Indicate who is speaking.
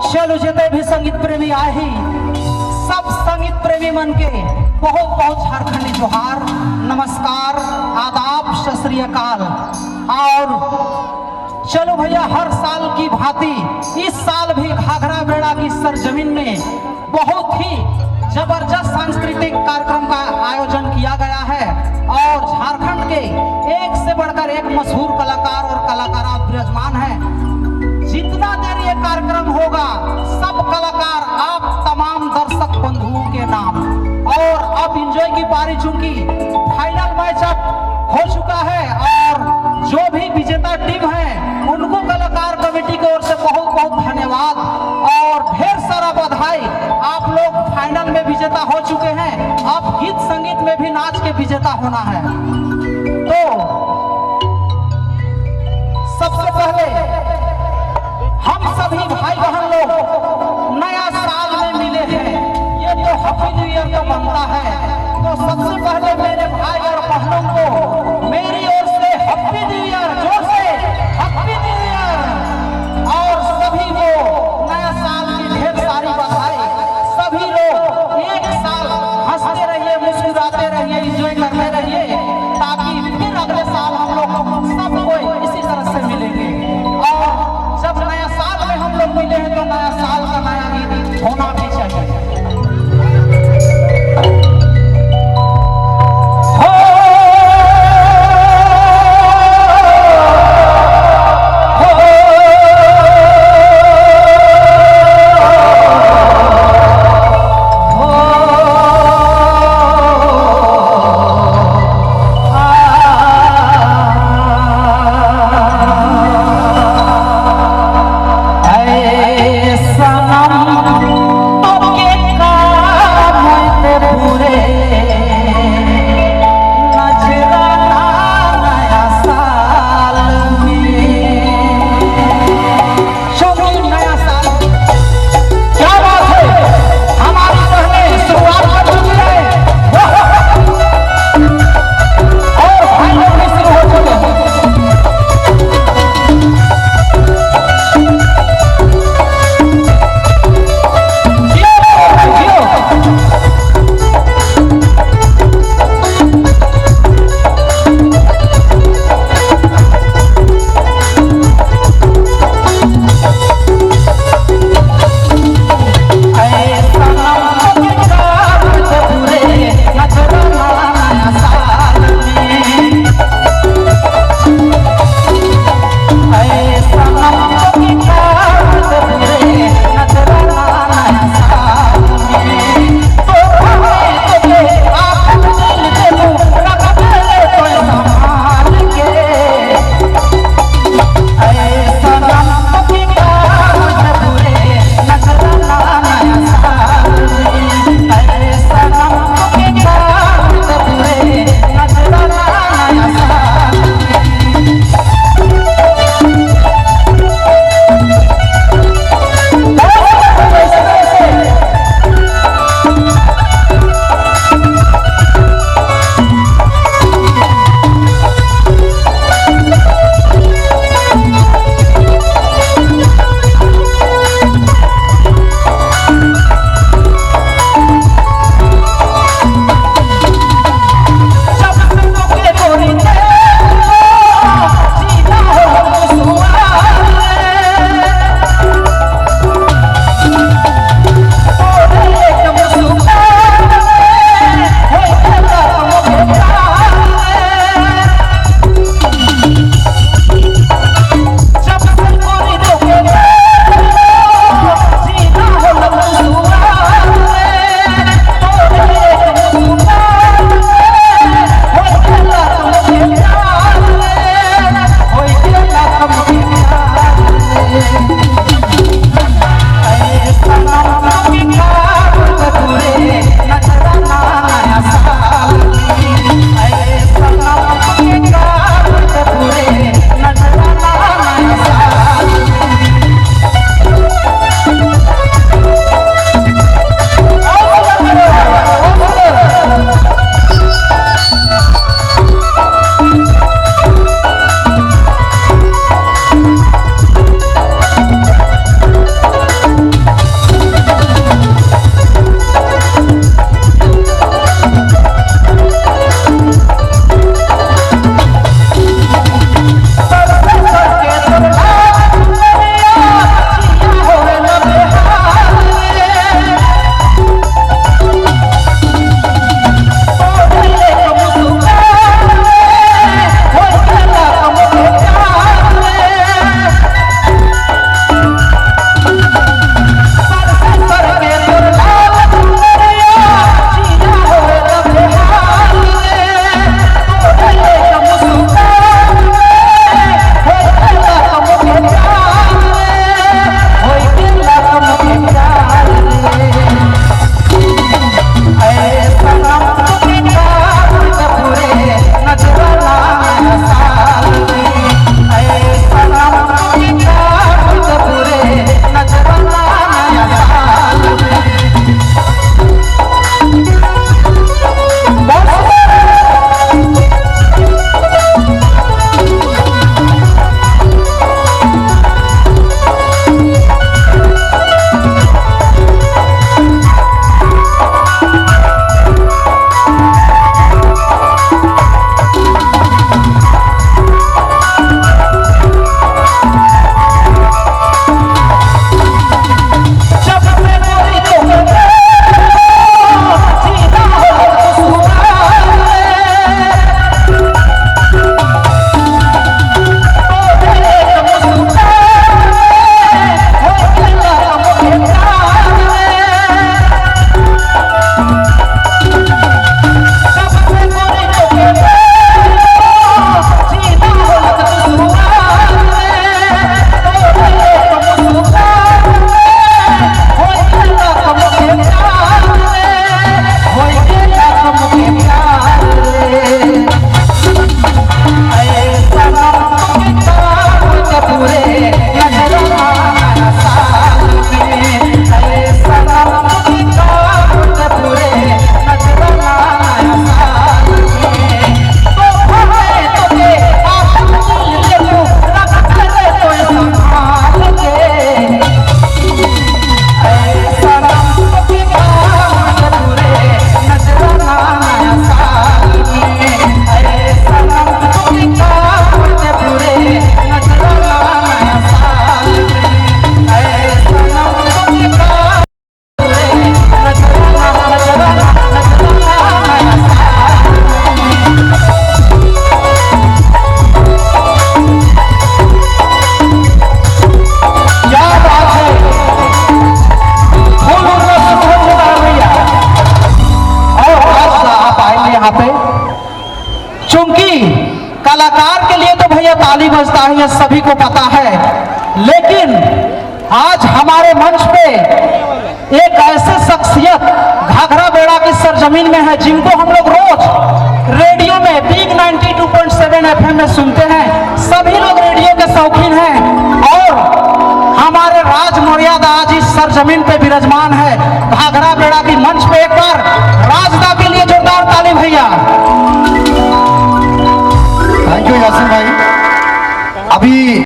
Speaker 1: चलो जितने भी संगीत प्रेमी आए ही सब संगीत प्रेमी मन के बहुत बहुत झारखंडी जोहार, नमस्कार, आदाब, सत श्री अकाल। और चलो भैया, हर साल की भांति इस साल भी घाघरा बेड़ा की सरजमीन में बहुत ही जबरदस्त सांस्कृतिक कार्यक्रम का आयोजन किया गया है और झारखंड के एक से बढ़कर एक मशहूर कलाकार और कलाकारा विराजमान है। जितना देर ये कार्यक्रम होगा सब कलाकार आप तमाम दर्शक बंधुओं के नाम। और अब एंजॉय की पारी, चूंकि फाइनल मैच अब हो चुका है और जो भी विजेता टीम है उनको कलाकार कमेटी की ओर से बहुत बहुत धन्यवाद और ढेर सारा बधाई। आप लोग फाइनल में विजेता हो चुके हैं, अब गीत संगीत में भी नाच के विजेता होना है। तो सबसे पहले हम सभी भाई बहन लोग नया साल में मिले हैं, ये तो हैप्पी न्यू ईयर का बनता है। तो सबसे पहले मेरे भाई और बहनों को मेरी ओर से हैप्पी न्यू ईयर, जोर से हैप्पी न्यू ईयर। और सभी को नया साल की ढेर सारी बधाई। सभी लोग एक साल हंसते रहिए, मुस्कुराते रहिए, एंजॉय करते रहिए चूंकि कलाकार के लिए तो भैया ताली बजता है, यह सभी को पता है, लेकिन आज हमारे मंच पे एक ऐसे शख्सियत घाघरा बेड़ा की सरजमीन में है जिनको हम लोग रोज रेडियो में बिग 92.7 FM में सुनते हैं। सभी लोग रेडियो के शौकीन हैं और हमारे राज मर्यादा आज इस सरजमीन पे विराजमान है। घाघरा बेड़ा की मंच पे एक बार राजदा के लिए जोरदार ताली भैया।